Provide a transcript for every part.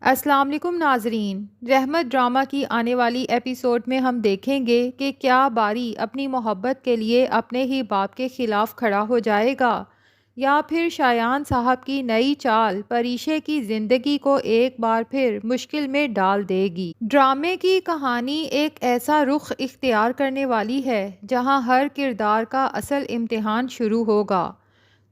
السلام علیکم ناظرین، رحمت ڈرامہ کی آنے والی ایپیسوڈ میں ہم دیکھیں گے کہ کیا باری اپنی محبت کے لیے اپنے ہی باپ کے خلاف کھڑا ہو جائے گا یا پھر شایان صاحب کی نئی چال پریشے کی زندگی کو ایک بار پھر مشکل میں ڈال دے گی۔ ڈرامے کی کہانی ایک ایسا رخ اختیار کرنے والی ہے جہاں ہر کردار کا اصل امتحان شروع ہوگا۔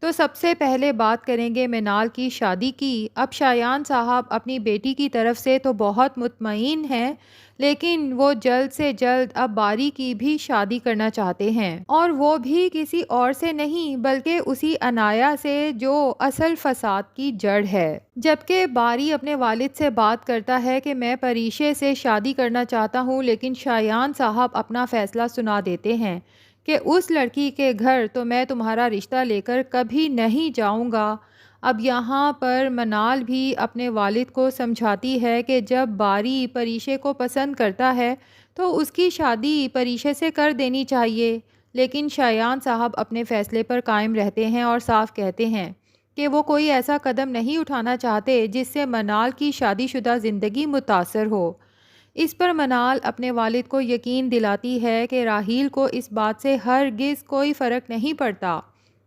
تو سب سے پہلے بات کریں گے منال کی شادی کی۔ اب شایان صاحب اپنی بیٹی کی طرف سے تو بہت مطمئن ہیں، لیکن وہ جلد سے جلد اب باری کی بھی شادی کرنا چاہتے ہیں، اور وہ بھی کسی اور سے نہیں بلکہ اسی انایا سے جو اصل فساد کی جڑ ہے۔ جبکہ باری اپنے والد سے بات کرتا ہے کہ میں پریشے سے شادی کرنا چاہتا ہوں، لیکن شایان صاحب اپنا فیصلہ سنا دیتے ہیں کہ اس لڑکی کے گھر تو میں تمہارا رشتہ لے کر کبھی نہیں جاؤں گا۔ اب یہاں پر منال بھی اپنے والد کو سمجھاتی ہے کہ جب باری پریشے کو پسند کرتا ہے تو اس کی شادی پریشے سے کر دینی چاہیے، لیکن شایان صاحب اپنے فیصلے پر قائم رہتے ہیں اور صاف کہتے ہیں کہ وہ کوئی ایسا قدم نہیں اٹھانا چاہتے جس سے منال کی شادی شدہ زندگی متاثر ہو۔ اس پر منال اپنے والد کو یقین دلاتی ہے کہ راحیل کو اس بات سے ہرگز کوئی فرق نہیں پڑتا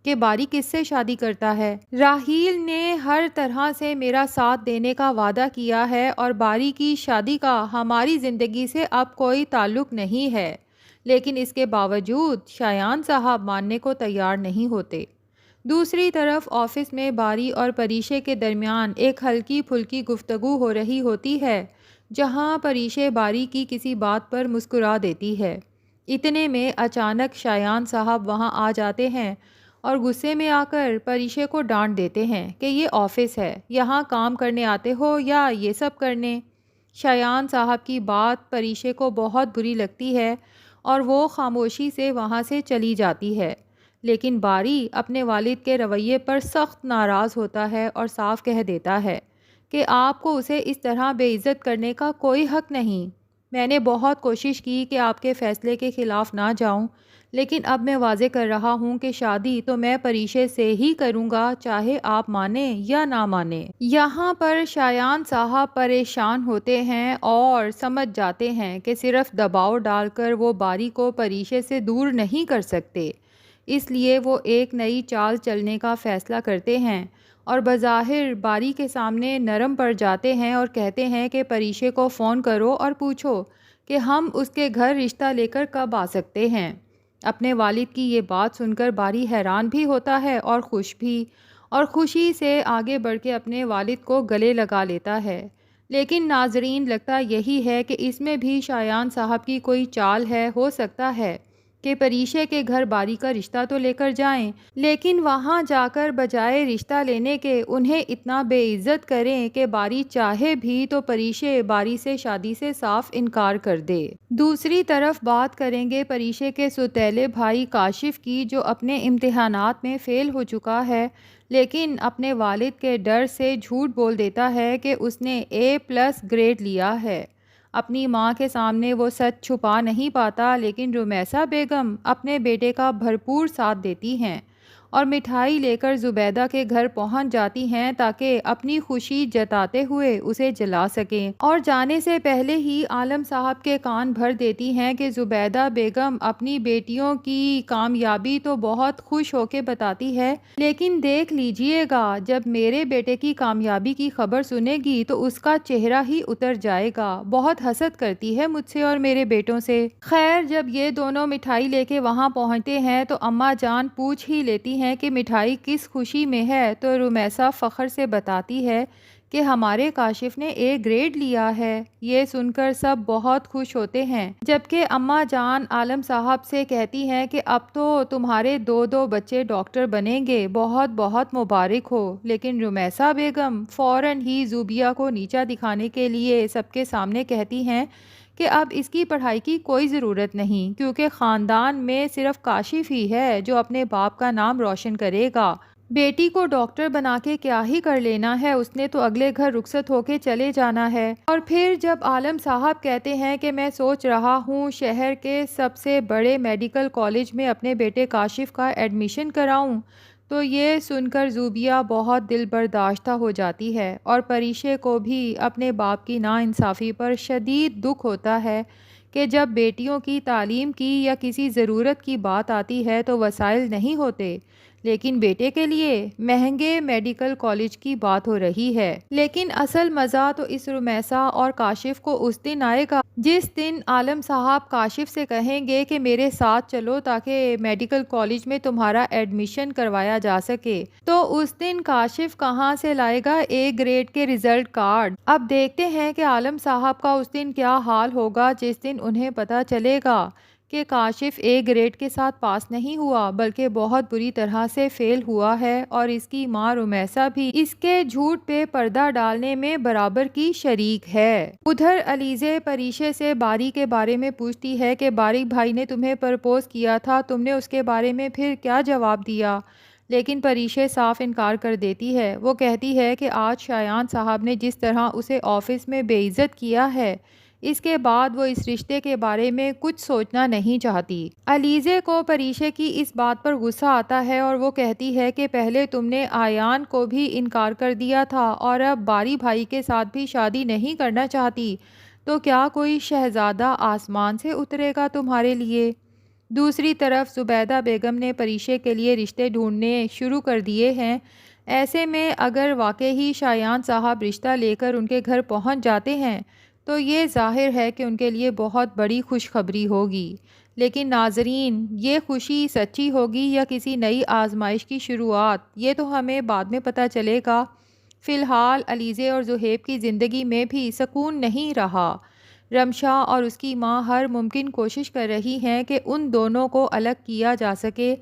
کہ باری کس سے شادی کرتا ہے۔ راحیل نے ہر طرح سے میرا ساتھ دینے کا وعدہ کیا ہے اور باری کی شادی کا ہماری زندگی سے اب کوئی تعلق نہیں ہے، لیکن اس کے باوجود شایان صاحب ماننے کو تیار نہیں ہوتے۔ دوسری طرف آفس میں باری اور پریشے کے درمیان ایک ہلکی پھلکی گفتگو ہو رہی ہوتی ہے، جہاں پریشے باری کی کسی بات پر مسکرا دیتی ہے۔ اتنے میں اچانک شایان صاحب وہاں آ جاتے ہیں اور غصے میں آ کر پریشے کو ڈانٹ دیتے ہیں کہ یہ آفس ہے، یہاں کام کرنے آتے ہو یا یہ سب کرنے۔ شایان صاحب کی بات پریشے کو بہت بری لگتی ہے اور وہ خاموشی سے وہاں سے چلی جاتی ہے، لیکن باری اپنے والد کے رویے پر سخت ناراض ہوتا ہے اور صاف کہہ دیتا ہے کہ آپ کو اسے اس طرح بے عزت کرنے کا کوئی حق نہیں۔ میں نے بہت کوشش کی کہ آپ کے فیصلے کے خلاف نہ جاؤں، لیکن اب میں واضح کر رہا ہوں کہ شادی تو میں پریشے سے ہی کروں گا، چاہے آپ مانیں یا نہ مانیں۔ یہاں پر شایان صاحب پریشان ہوتے ہیں اور سمجھ جاتے ہیں کہ صرف دباؤ ڈال کر وہ باری کو پریشے سے دور نہیں کر سکتے، اس لیے وہ ایک نئی چال چلنے کا فیصلہ کرتے ہیں اور بظاہر باری کے سامنے نرم پڑ جاتے ہیں اور کہتے ہیں کہ پریشے کو فون کرو اور پوچھو کہ ہم اس کے گھر رشتہ لے کر کب آ سکتے ہیں۔ اپنے والد کی یہ بات سن کر باری حیران بھی ہوتا ہے اور خوش بھی، اور خوشی سے آگے بڑھ کے اپنے والد کو گلے لگا لیتا ہے۔ لیکن ناظرین، لگتا یہی ہے کہ اس میں بھی شایان صاحب کی کوئی چال ہے۔ ہو سکتا ہے کہ پریشے کے گھر باری کا رشتہ تو لے کر جائیں، لیکن وہاں جا کر بجائے رشتہ لینے کے انہیں اتنا بے عزت کریں کہ باری چاہے بھی تو پریشے باری سے شادی سے صاف انکار کر دے۔ دوسری طرف بات کریں گے پریشے کے سوتیلے بھائی کاشف کی، جو اپنے امتحانات میں فیل ہو چکا ہے، لیکن اپنے والد کے ڈر سے جھوٹ بول دیتا ہے کہ اس نے A+ گریڈ لیا ہے۔ اپنی ماں کے سامنے وہ سچ چھپا نہیں پاتا، لیکن رمیسہ بیگم اپنے بیٹے کا بھرپور ساتھ دیتی ہیں اور مٹھائی لے کر زبیدہ کے گھر پہنچ جاتی ہیں تاکہ اپنی خوشی جتاتے ہوئے اسے جلا سکیں، اور جانے سے پہلے ہی عالم صاحب کے کان بھر دیتی ہیں کہ زبیدہ بیگم اپنی بیٹیوں کی کامیابی تو بہت خوش ہو کے بتاتی ہے، لیکن دیکھ لیجئے گا جب میرے بیٹے کی کامیابی کی خبر سنے گی تو اس کا چہرہ ہی اتر جائے گا، بہت حسد کرتی ہے مجھ سے اور میرے بیٹوں سے۔ خیر، جب یہ دونوں مٹھائی لے کے وہاں پہنچتے ہیں تو اماں جان پوچھ ہی لیتی ہیں کہ مٹھائی کس خوشی میں ہے، تو رمیسہ فخر سے بتاتی ہے کہ ہمارے کاشف نے A گریڈ لیا ہے۔ یہ سن کر سب بہت خوش ہوتے ہیں، جبکہ اماں جان عالم صاحب سے کہتی ہیں کہ اب تو تمہارے 2 بچے ڈاکٹر بنیں گے، بہت بہت مبارک ہو۔ لیکن رمیسہ بیگم فوراً ہی زوبیہ کو نیچا دکھانے کے لیے سب کے سامنے کہتی ہیں کہ اب اس کی پڑھائی کی کوئی ضرورت نہیں، کیونکہ خاندان میں صرف کاشف ہی ہے جو اپنے باپ کا نام روشن کرے گا۔ بیٹی کو ڈاکٹر بنا کے کیا ہی کر لینا ہے، اس نے تو اگلے گھر رخصت ہو کے چلے جانا ہے۔ اور پھر جب عالم صاحب کہتے ہیں کہ میں سوچ رہا ہوں شہر کے سب سے بڑے میڈیکل کالج میں اپنے بیٹے کاشف کا ایڈمیشن کراؤں، تو یہ سن کر زوبیہ بہت دل برداشتہ ہو جاتی ہے اور پریشے کو بھی اپنے باپ کی ناانصافی پر شدید دکھ ہوتا ہے کہ جب بیٹیوں کی تعلیم کی یا کسی ضرورت کی بات آتی ہے تو وسائل نہیں ہوتے، لیکن بیٹے کے لیے مہنگے میڈیکل کالج کی بات ہو رہی ہے۔ لیکن اصل مزہ تو اس رمیسا اور کاشف کو اس دن آئے گا جس دن عالم صاحب کاشف سے کہیں گے کہ میرے ساتھ چلو تاکہ میڈیکل کالج میں تمہارا ایڈمیشن کروایا جا سکے۔ تو اس دن کاشف کہاں سے لائے گا اے گریڈ کے رزلٹ کارڈ؟ اب دیکھتے ہیں کہ عالم صاحب کا اس دن کیا حال ہوگا جس دن انہیں پتہ چلے گا کہ کاشف اے گریڈ کے ساتھ پاس نہیں ہوا بلکہ بہت بری طرح سے فیل ہوا ہے، اور اس کی ماں رمیسا بھی اس کے جھوٹ پہ پردہ ڈالنے میں برابر کی شریک ہے۔ ادھر علیزے پریشے سے باری کے بارے میں پوچھتی ہے کہ باری بھائی نے تمہیں پرپوز کیا تھا، تم نے اس کے بارے میں پھر کیا جواب دیا؟ لیکن پریشے صاف انکار کر دیتی ہے۔ وہ کہتی ہے کہ آج شایان صاحب نے جس طرح اسے آفس میں بے عزت کیا ہے، اس کے بعد وہ اس رشتے کے بارے میں کچھ سوچنا نہیں چاہتی۔ علیزے کو پریشے کی اس بات پر غصہ آتا ہے اور وہ کہتی ہے کہ پہلے تم نے آیان کو بھی انکار کر دیا تھا اور اب باری بھائی کے ساتھ بھی شادی نہیں کرنا چاہتی، تو کیا کوئی شہزادہ آسمان سے اترے گا تمہارے لیے؟ دوسری طرف زبیدہ بیگم نے پریشے کے لیے رشتے ڈھونڈنے شروع کر دیے ہیں۔ ایسے میں اگر واقعی شایان صاحب رشتہ لے کر ان کے گھر پہنچ جاتے ہیں تو یہ ظاہر ہے کہ ان کے لیے بہت بڑی خوشخبری ہوگی۔ لیکن ناظرین، یہ خوشی سچی ہوگی یا کسی نئی آزمائش کی شروعات، یہ تو ہمیں بعد میں پتہ چلے گا۔ فی الحال علیزے اور زہیب کی زندگی میں بھی سکون نہیں رہا۔ رمشا اور اس کی ماں ہر ممکن کوشش کر رہی ہیں کہ ان دونوں کو الگ کیا جا سکے،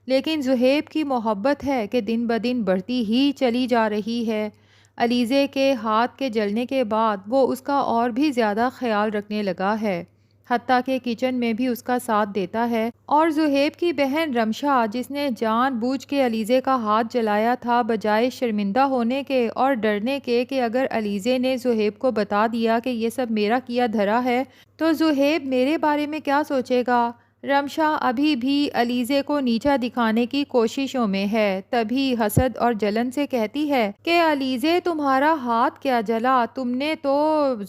لیکن زہیب کی محبت ہے کہ دن بدن بڑھتی ہی چلی جا رہی ہے۔ علیزے کے ہاتھ کے جلنے کے بعد وہ اس کا اور بھی زیادہ خیال رکھنے لگا ہے، حتیٰ کہ کچن میں بھی اس کا ساتھ دیتا ہے، اور زہیب کی بہن رمشا جس نے جان بوجھ کے علیزے کا ہاتھ جلایا تھا، بجائے شرمندہ ہونے کے اور ڈرنے کے کہ اگر علیزے نے زہیب کو بتا دیا کہ یہ سب میرا کیا دھرا ہے تو زہیب میرے بارے میں کیا سوچے گا، رمشا ابھی بھی علیزے کو نیچا دکھانے کی کوششوں میں ہے۔ تبھی حسد اور جلن سے کہتی ہے کہ علیزے تمہارا ہاتھ کیا جلا، تم نے تو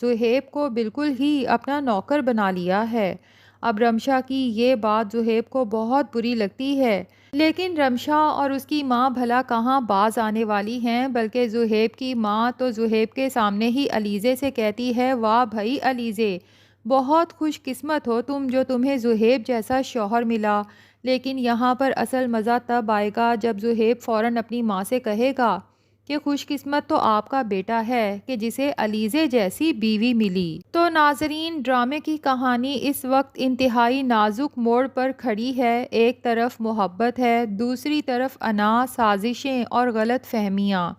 زہیب کو بالکل ہی اپنا نوکر بنا لیا ہے۔ اب رمشا کی یہ بات زہیب کو بہت بری لگتی ہے، لیکن رمشا اور اس کی ماں بھلا کہاں باز آنے والی ہیں، بلکہ زہیب کی ماں تو زہیب کے سامنے ہی علیزے سے کہتی ہے، واہ بھائی علیزے، بہت خوش قسمت ہو تم جو تمہیں زہیب جیسا شوہر ملا۔ لیکن یہاں پر اصل مزہ تب آئے گا جب زہیب فوراً اپنی ماں سے کہے گا کہ خوش قسمت تو آپ کا بیٹا ہے کہ جسے علیزے جیسی بیوی ملی۔ تو ناظرین، ڈرامے کی کہانی اس وقت انتہائی نازک موڑ پر کھڑی ہے۔ ایک طرف محبت ہے، دوسری طرف انا، سازشیں اور غلط فہمیاں۔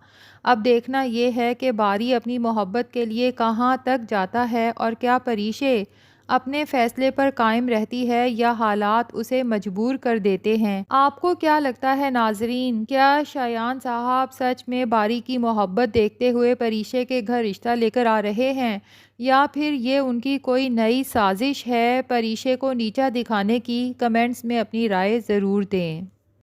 اب دیکھنا یہ ہے کہ باری اپنی محبت کے لیے کہاں تک جاتا ہے اور کیا پریشے اپنے فیصلے پر قائم رہتی ہے یا حالات اسے مجبور کر دیتے ہیں۔ آپ کو کیا لگتا ہے ناظرین، کیا شایان صاحب سچ میں باری کی محبت دیکھتے ہوئے پریشے کے گھر رشتہ لے کر آ رہے ہیں، یا پھر یہ ان کی کوئی نئی سازش ہے پریشے کو نیچا دکھانے کی؟ کمنٹس میں اپنی رائے ضرور دیں۔